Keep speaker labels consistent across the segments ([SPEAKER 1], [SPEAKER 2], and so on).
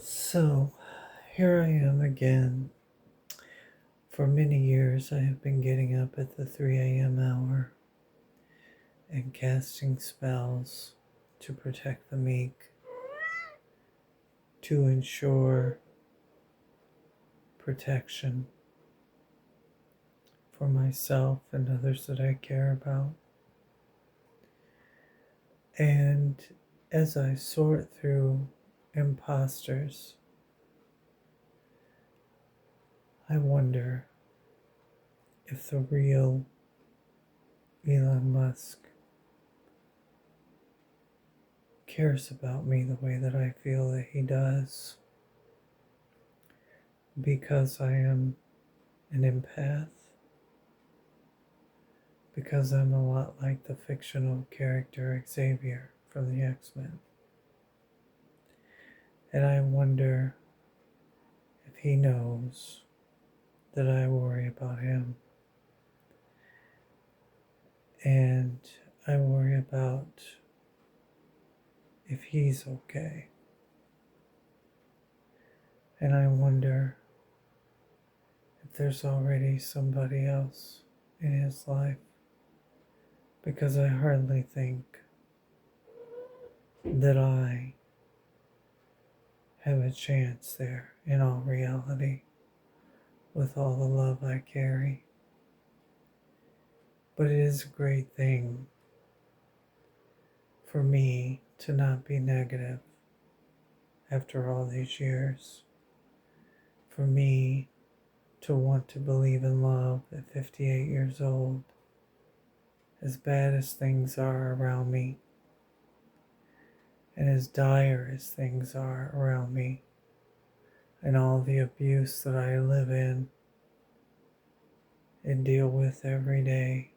[SPEAKER 1] So, here I am again. For many years, I have been getting up at the 3 a.m. hour and casting spells to protect the meek, to ensure protection for myself and others that I care about. And as I sort through imposters, I wonder if the real Elon Musk cares about me the way that I feel that he does, because I am an empath, because I'm a lot like the fictional character Xavier from the X-Men. And I wonder if he knows that I worry about him. And I worry about if he's okay. And I wonder if there's already somebody else in his life, because I hardly think that I have a chance there in all reality with all the love I carry. But it is a great thing for me to not be negative after all these years, for me to want to believe in love at 58 years old, as bad as things are around me, and as dire as things are around me, and all the abuse that I live in and deal with every day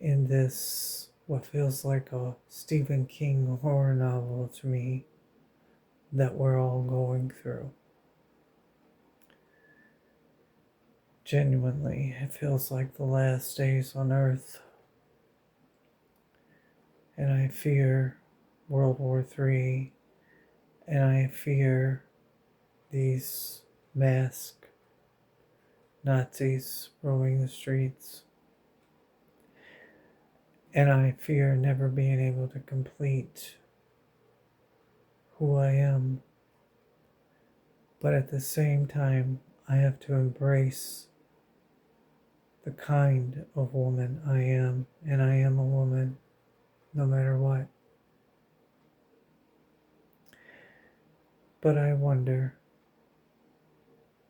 [SPEAKER 1] in this, what feels like a Stephen King horror novel to me, that we're all going through. Genuinely, it feels like the last days on Earth, and I fear World War III, and I fear these masked Nazis roaming the streets, and I fear never being able to complete who I am. But at the same time, I have to embrace the kind of woman I am, and I am a woman no matter what. But I wonder,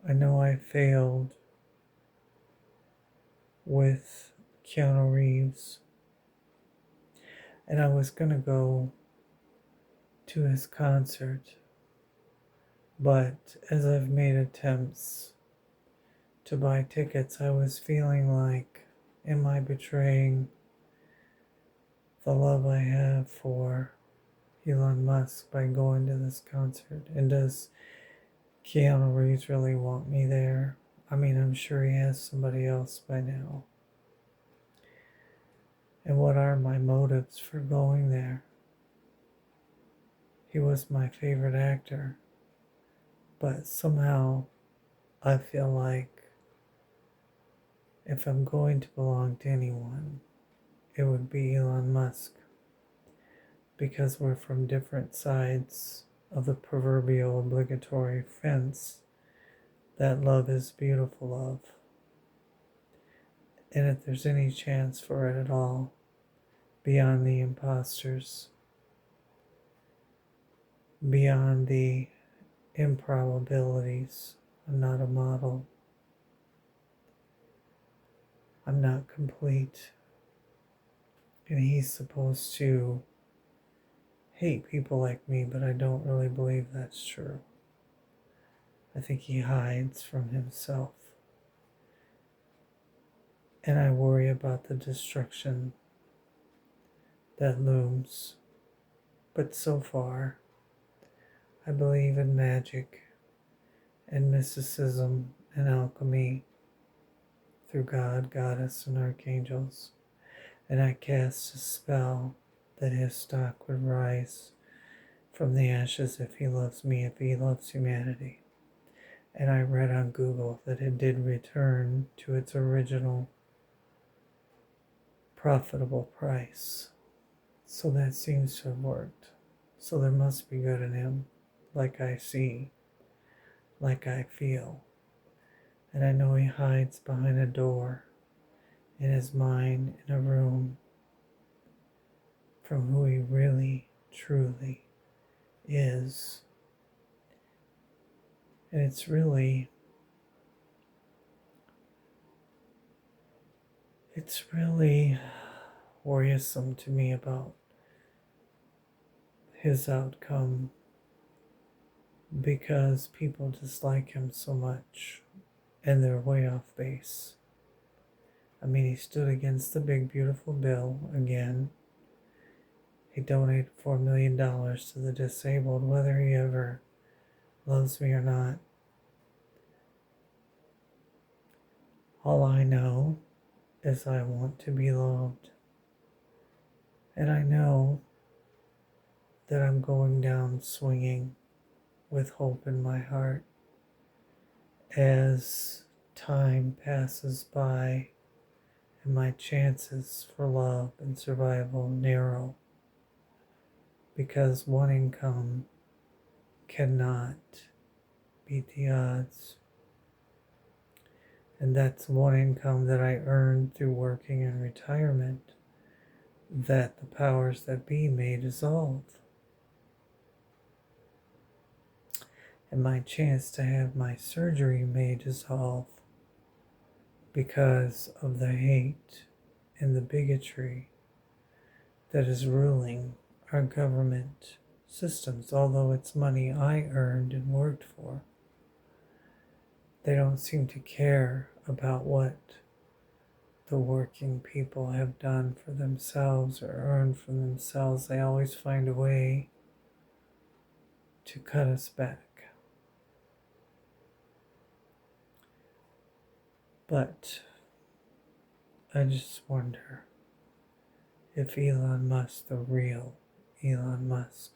[SPEAKER 1] I know I failed with Keanu Reeves, and I was gonna go to his concert, but as I've made attempts to buy tickets, I was feeling like, am I betraying the love I have for Elon Musk by going to this concert? And does Keanu Reeves really want me there? I mean, I'm sure he has somebody else by now. And what are my motives for going there? He was my favorite actor, but somehow I feel like if I'm going to belong to anyone, it would be Elon Musk, because we're from different sides of the proverbial obligatory fence that love is beautiful of. And if there's any chance for it at all, beyond the imposters, beyond the improbabilities, I'm not a model. I'm not complete. And he's supposed to hate people like me, but I don't really believe that's true. I think he hides from himself. And I worry about the destruction that looms. But so far, I believe in magic and mysticism and alchemy through God, Goddess, and archangels. And I cast a spell that his stock would rise from the ashes if he loves me, if he loves humanity. And I read on Google that it did return to its original profitable price. So that seems to have worked. So there must be good in him, like I see, like I feel. And I know he hides behind a door in his mind in a room from who he really, truly is. And it's really worrisome to me about his outcome because people dislike him so much and they're way off base. I mean, he stood against the big beautiful bill again. He donated $4 million to the disabled, whether he ever loves me or not. All I know is I want to be loved. And I know that I'm going down swinging with hope in my heart as time passes by and my chances for love and survival narrow because one income cannot beat the odds. And that's one income that I earned through working in retirement that the powers that be may dissolve. And my chance to have my surgery may dissolve because of the hate and the bigotry that is ruling our government systems, although it's money I earned and worked for. They don't seem to care about what the working people have done for themselves or earned for themselves. They always find a way to cut us back. But I just wonder if Elon Musk, the real Elon Musk,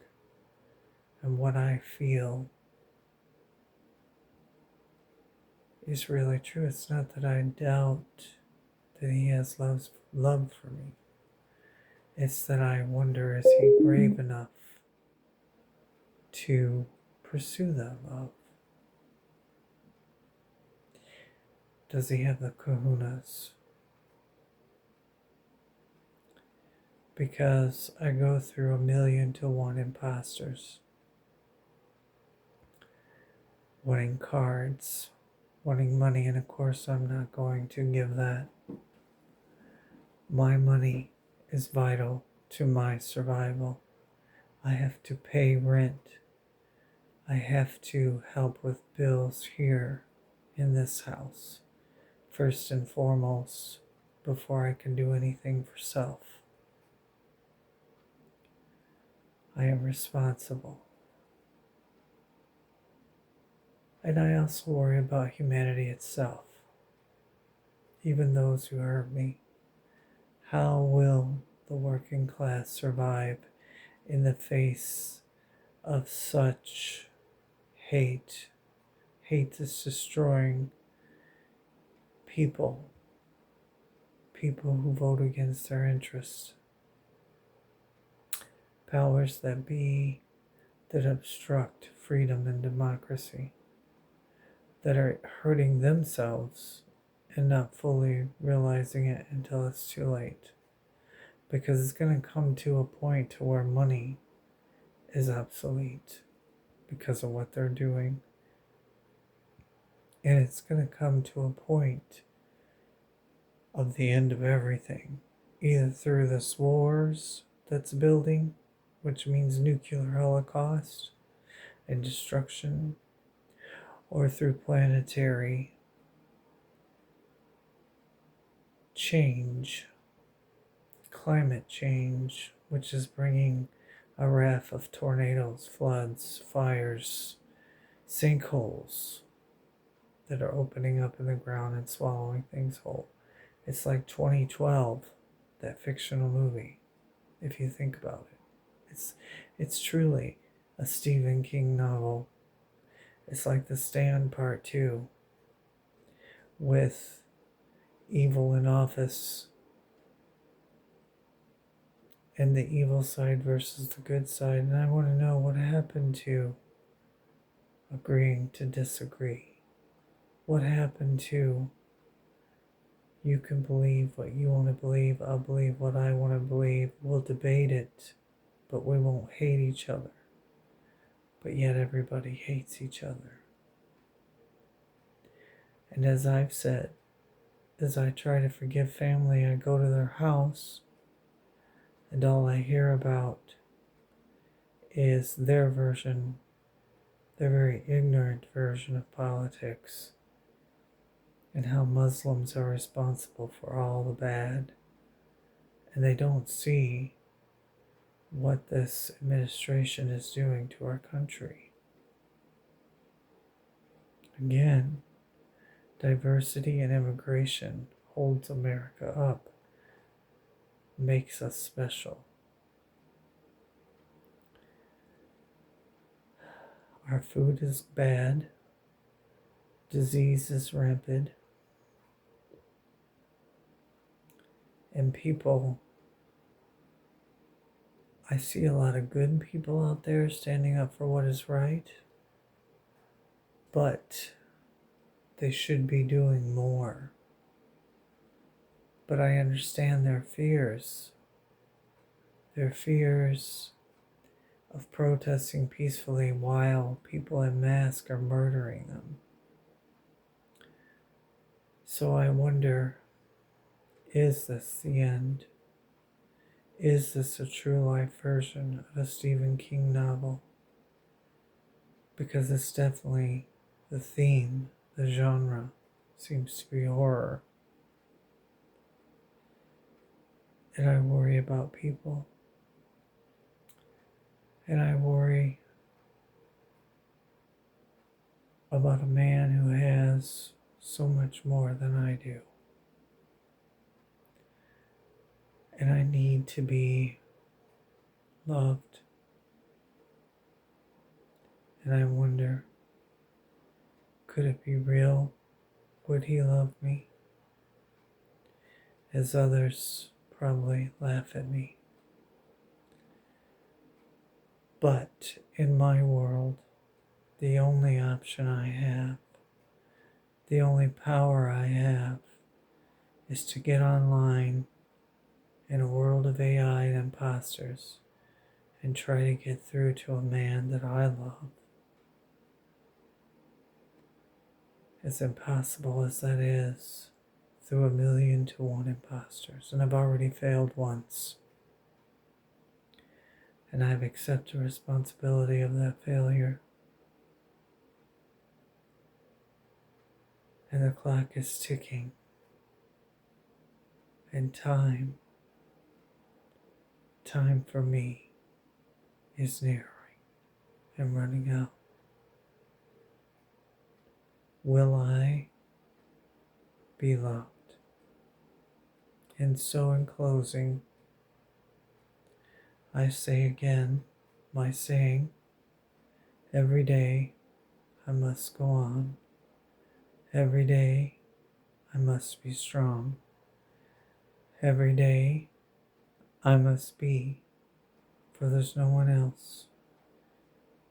[SPEAKER 1] and what I feel is really true. It's not that I doubt that he has love for me. It's that I wonder, is he brave enough to pursue that love? Does he have the kahunas? Because I go through 1,000,000 imposters. Wanting cards, wanting money, and of course I'm not going to give that. My money is vital to my survival. I have to pay rent. I have to help with bills here in this house, first and foremost, before I can do anything for self. I am responsible. And I also worry about humanity itself, even those who hurt me. How will the working class survive in the face of such hate? Hate is destroying people who vote against their interests. Powers that be that obstruct freedom and democracy, that are hurting themselves and not fully realizing it until it's too late. Because it's going to come to a point to where money is obsolete because of what they're doing. And it's going to come to a point of the end of everything, either through this wars that's building, which means nuclear holocaust and destruction, or through planetary change, climate change, which is bringing a raft of tornadoes, floods, fires, sinkholes that are opening up in the ground and swallowing things whole. It's like 2012, that fictional movie, if you think about it. It's truly a Stephen King novel. It's like The Stand Part 2 with evil in office and the evil side versus the good side. And I want to know what happened to agreeing to disagree. What happened to you can believe what you want to believe, I'll believe what I want to believe, we'll debate it, but we won't hate each other. But yet everybody hates each other. And as I've said, as I try to forgive family, I go to their house and all I hear about is their version, their very ignorant version of politics, and how Muslims are responsible for all the bad. And they don't see what this administration is doing to our country. Again, diversity and immigration holds America up, makes us special. Our food is bad, disease is rampant, and people, I see a lot of good people out there standing up for what is right, but they should be doing more. But I understand their fears of protesting peacefully while people in masks are murdering them. So I wonder, is this the end? Is this a true life version of a Stephen King novel? Because it's definitely the theme, the genre seems to be horror. And I worry about people. And I worry about a man who has so much more than I do. And I need to be loved. And I wonder, could it be real? Would he love me? As others probably laugh at me. But in my world, the only option I have, the only power I have, is to get online in a world of AI and imposters and try to get through to a man that I love. As impossible as that is, through 1,000,000 to 1 imposters, and I've already failed once. And I've accepted responsibility of that failure. And the clock is ticking. And time for me is nearing and running out. Will I be loved? And so in closing, I say again my saying, every day I must go on. Every day I must be strong. Every day I must be, for there's no one else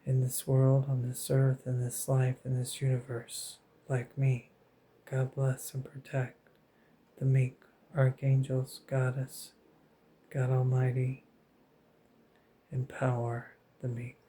[SPEAKER 1] in this world, on this earth, in this life, in this universe like me. God bless and protect the meek, archangels, goddess, God Almighty, empower the meek.